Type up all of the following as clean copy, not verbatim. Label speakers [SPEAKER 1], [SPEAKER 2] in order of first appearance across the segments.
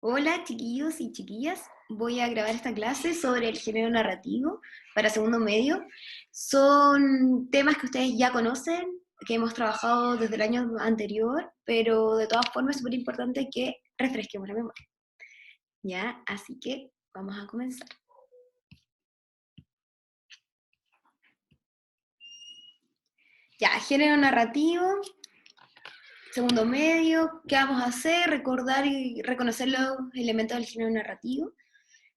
[SPEAKER 1] Hola chiquillos y chiquillas, voy a grabar esta clase sobre el género narrativo para segundo medio. Son temas que ustedes ya conocen, que hemos trabajado desde el año anterior, pero de todas formas es súper importante que refresquemos la memoria. ¿Ya? Así que vamos a comenzar. Ya, género narrativo, segundo medio, ¿qué vamos a hacer? Recordar y reconocer los elementos del género narrativo.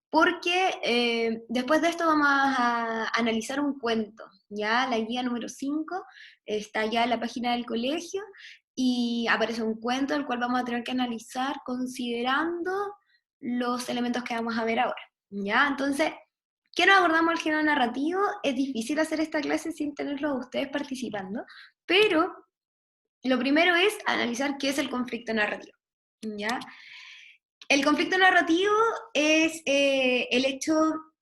[SPEAKER 1] Porque después de esto vamos a analizar un cuento, ya la guía número 5 está ya en la página del colegio y aparece un cuento el cual vamos a tener que analizar considerando los elementos que vamos a ver ahora, ya. Entonces, ¿qué nos abordamos el género narrativo? Es difícil hacer esta clase sin tenerlos a ustedes participando, pero lo primero es analizar qué es el conflicto narrativo, ¿ya? El conflicto narrativo es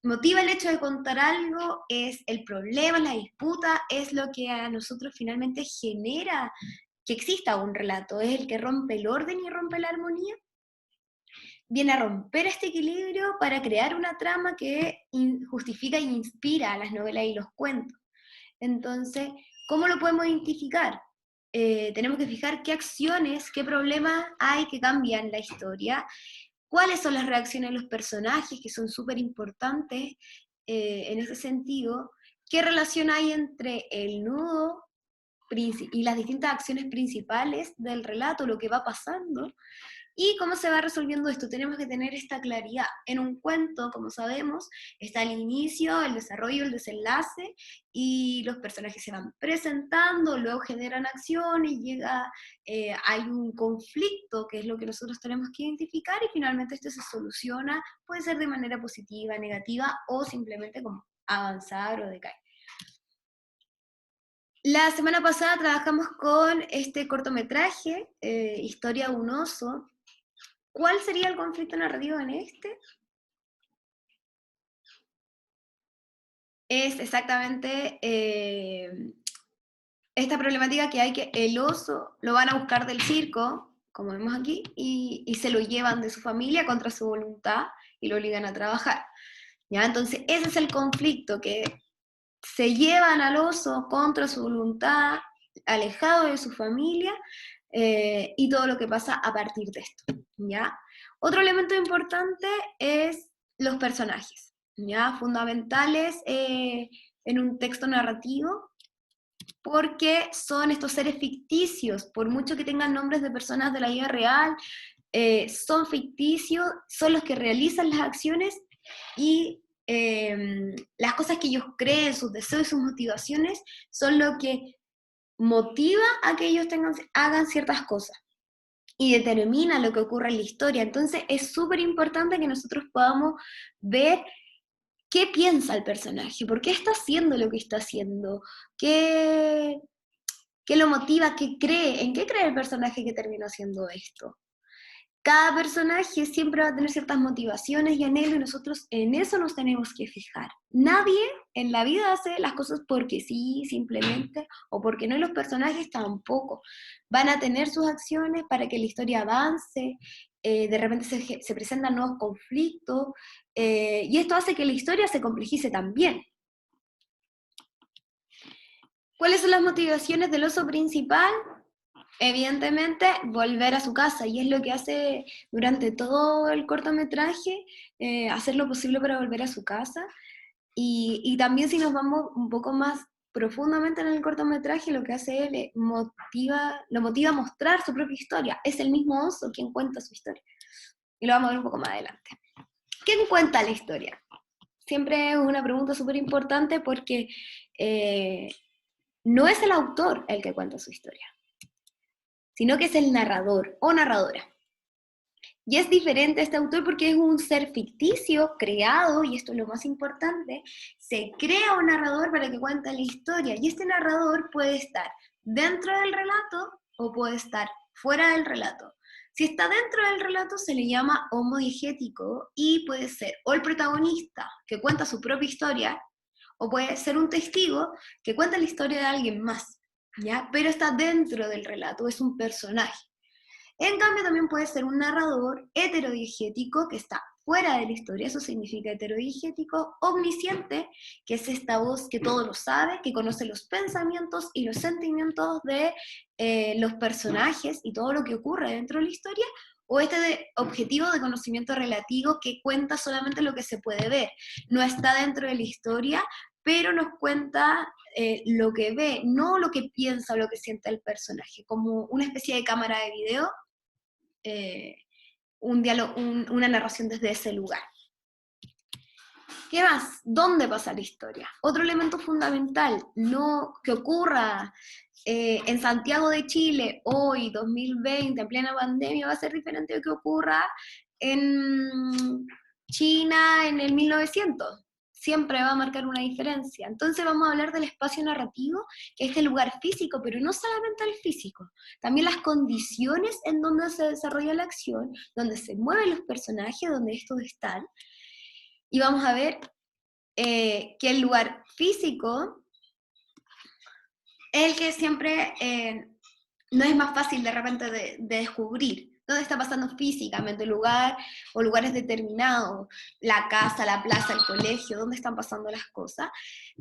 [SPEAKER 1] motiva el hecho de contar algo, es el problema, la disputa, es lo que a nosotros finalmente genera que exista un relato, es el que rompe el orden y rompe la armonía. Viene a romper este equilibrio para crear una trama que justifica e inspira a las novelas y los cuentos. Entonces, ¿cómo lo podemos identificar? Tenemos que fijar qué acciones, qué problemas hay que cambian la historia, cuáles son las reacciones de los personajes, que son súper importantes en ese sentido, qué relación hay entre el nudo y las distintas acciones principales del relato, lo que va pasando, y cómo se va resolviendo esto. Tenemos que tener esta claridad. En un cuento, como sabemos, está el inicio, el desarrollo, el desenlace, y los personajes se van presentando, luego generan acciones, hay un conflicto, que es lo que nosotros tenemos que identificar, y finalmente esto se soluciona, puede ser de manera positiva, negativa, o simplemente como avanzar o decaer. La semana pasada trabajamos con este cortometraje, Historia de un oso. ¿Cuál sería el conflicto narrativo en este? Es exactamente esta problemática que hay, que el oso lo van a buscar del circo, como vemos aquí, y se lo llevan de su familia contra su voluntad y lo obligan a trabajar. ¿Ya? Entonces ese es el conflicto, que se llevan al oso contra su voluntad, alejado de su familia, y todo lo que pasa a partir de esto, ¿ya? Otro elemento importante es los personajes, ¿ya? Fundamentales en un texto narrativo, porque son estos seres ficticios, por mucho que tengan nombres de personas de la vida real, son ficticios, son los que realizan las acciones y las cosas que ellos creen, sus deseos y sus motivaciones son lo que motiva a que ellos hagan ciertas cosas y determina lo que ocurre en la historia. Entonces es súper importante que nosotros podamos ver qué piensa el personaje, por qué está haciendo lo que está haciendo, qué, qué lo motiva, qué cree, en qué cree el personaje que terminó haciendo esto. Cada personaje siempre va a tener ciertas motivaciones y anhelos, y nosotros en eso nos tenemos que fijar. Nadie en la vida hace las cosas porque sí, simplemente, o porque no, y los personajes tampoco. Van a tener sus acciones para que la historia avance, de repente se presentan nuevos conflictos, y esto hace que la historia se complejice también. ¿Cuáles son las motivaciones del oso principal? Evidentemente, volver a su casa, y es lo que hace durante todo el cortometraje, hacer lo posible para volver a su casa. Y también, si nos vamos un poco más profundamente en el cortometraje, lo que hace él lo motiva a mostrar su propia historia. Es el mismo oso quien cuenta su historia. Y lo vamos a ver un poco más adelante. ¿Quién cuenta la historia? Siempre es una pregunta súper importante, porque no es el autor el que cuenta su historia, sino que es el narrador o narradora. Y es diferente este autor porque es un ser ficticio, creado, y esto es lo más importante, se crea un narrador para que cuente la historia, y este narrador puede estar dentro del relato o puede estar fuera del relato. Si está dentro del relato se le llama homodiegético, y puede ser o el protagonista que cuenta su propia historia, o puede ser un testigo que cuenta la historia de alguien más, ¿ya? Pero está dentro del relato, es un personaje. En cambio, también puede ser un narrador heterodiegético que está fuera de la historia, eso significa heterodiegético, omnisciente, que es esta voz que todo lo sabe, que conoce los pensamientos y los sentimientos de los personajes y todo lo que ocurre dentro de la historia, o objetivo de conocimiento relativo que cuenta solamente lo que se puede ver, no está dentro de la historia, pero nos cuenta lo que ve, no lo que piensa o lo que siente el personaje, como una especie de cámara de video, una narración desde ese lugar. ¿Qué más? ¿Dónde pasa la historia? Otro elemento fundamental, no que ocurra en Santiago de Chile hoy, 2020, en plena pandemia, va a ser diferente de que ocurra en China en el 1900. Siempre va a marcar una diferencia. Entonces vamos a hablar del espacio narrativo, que es este lugar físico, pero no solamente el físico, también las condiciones en donde se desarrolla la acción, donde se mueven los personajes, donde estos están. Y vamos a ver que el lugar físico es el que siempre no es más fácil de repente de descubrir. ¿Dónde está pasando físicamente el lugar o lugares determinados? La casa, la plaza, el colegio, ¿dónde están pasando las cosas?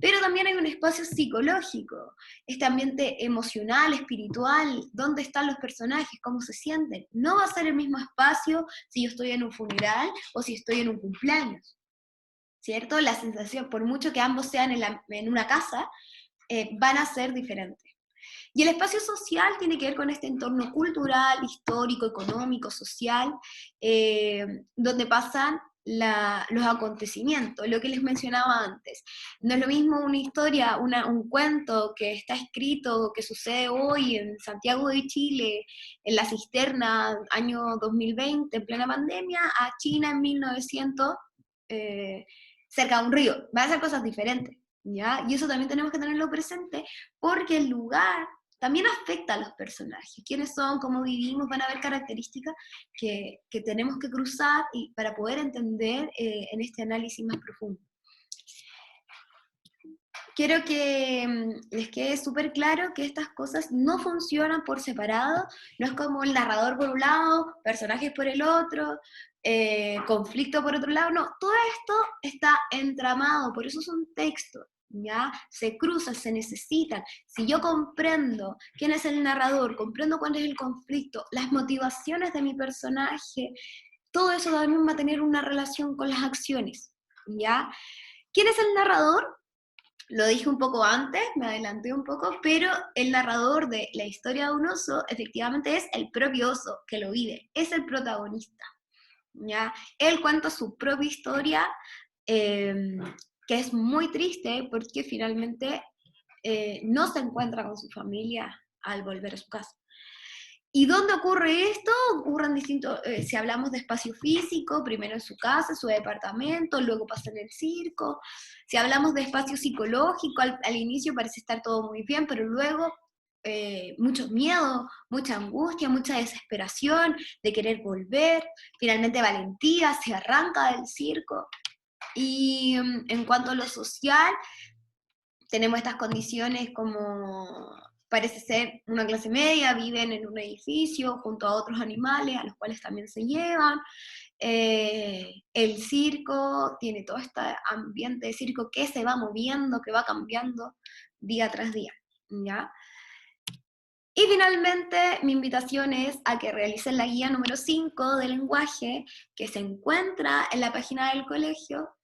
[SPEAKER 1] Pero también hay un espacio psicológico, este ambiente emocional, espiritual, ¿dónde están los personajes? ¿Cómo se sienten? No va a ser el mismo espacio si yo estoy en un funeral o si estoy en un cumpleaños, ¿cierto? La sensación, por mucho que ambos sean en una casa, van a ser diferentes. Y el espacio social tiene que ver con este entorno cultural, histórico, económico, social, donde pasan los acontecimientos, lo que les mencionaba antes. No es lo mismo una historia, un cuento que está escrito, que sucede hoy en Santiago de Chile, en la cisterna, año 2020, en plena pandemia, a China en 1900, cerca de un río. Van a ser cosas diferentes, ¿ya? Y eso también tenemos que tenerlo presente, porque el lugar también afecta a los personajes. ¿Quiénes son? ¿Cómo vivimos? Van a haber características que tenemos que cruzar para poder entender en este análisis más profundo. Quiero que les quede súper claro que estas cosas no funcionan por separado, no es como el narrador por un lado, personajes por el otro, conflicto por otro lado, no, todo esto está entramado, por eso es un texto. ¿Ya? Se cruzan, se necesitan. Si yo comprendo quién es el narrador, comprendo cuál es el conflicto, las motivaciones de mi personaje, todo eso también va a tener una relación con las acciones. ¿Ya? ¿Quién es el narrador? Lo dije un poco antes, me adelanté un poco, pero el narrador de la historia de un oso efectivamente es el propio oso que lo vive, es el protagonista. ¿Ya? Él cuenta su propia historia, que es muy triste porque finalmente no se encuentra con su familia al volver a su casa. ¿Y dónde ocurre esto? Ocurren distintos, si hablamos de espacio físico, primero en su casa, en su departamento, luego pasa en el circo. Si hablamos de espacio psicológico, al inicio parece estar todo muy bien, pero luego mucho miedo, mucha angustia, mucha desesperación de querer volver, finalmente valentía, se arranca del circo. Y en cuanto a lo social, tenemos estas condiciones como parece ser una clase media, viven en un edificio junto a otros animales a los cuales también se llevan. El circo tiene todo este ambiente de circo que se va moviendo, que va cambiando día tras día, ¿ya? Y finalmente, mi invitación es a que realicen la guía número 5 del lenguaje, que se encuentra en la página del colegio.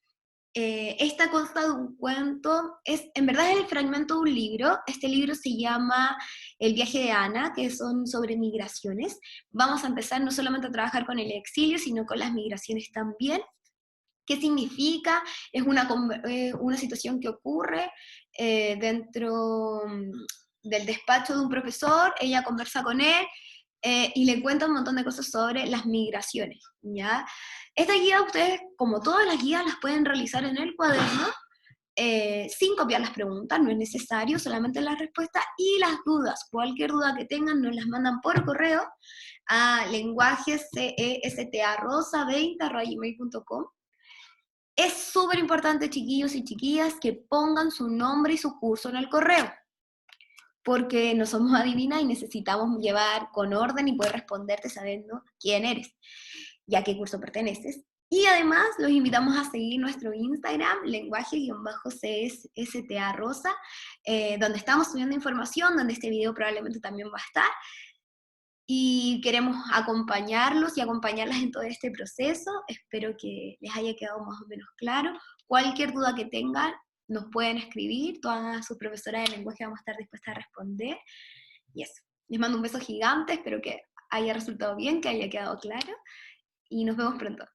[SPEAKER 1] Esta consta de un cuento, en verdad es el fragmento de un libro. Este libro se llama El viaje de Ana, que son sobre migraciones. Vamos a empezar no solamente a trabajar con el exilio, sino con las migraciones también. ¿Qué significa? Es una situación que ocurre dentro del despacho de un profesor, ella conversa con él, y le cuenta un montón de cosas sobre las migraciones, ¿ya? Esta guía ustedes, como todas las guías, las pueden realizar en el cuaderno, sin copiar las preguntas, no es necesario, solamente las respuestas y las dudas. Cualquier duda que tengan nos las mandan por correo a lenguajescesta@rosa20@gmail.com. Es súper importante, chiquillos y chiquillas, que pongan su nombre y su curso en el correo. porque no somos adivinas y necesitamos llevar con orden y poder responderte sabiendo quién eres y a qué curso perteneces. Y además los invitamos a seguir nuestro Instagram, lenguaje-CSTA Rosa, donde estamos subiendo información, donde este video probablemente también va a estar. Y queremos acompañarlos y acompañarlas en todo este proceso. Espero que les haya quedado más o menos claro. Cualquier duda que tengan, nos pueden escribir. Todas sus profesoras de lenguaje vamos a estar dispuestas a responder. Y eso. Les mando un beso gigante. Espero que haya resultado bien, que haya quedado claro. Y nos vemos pronto.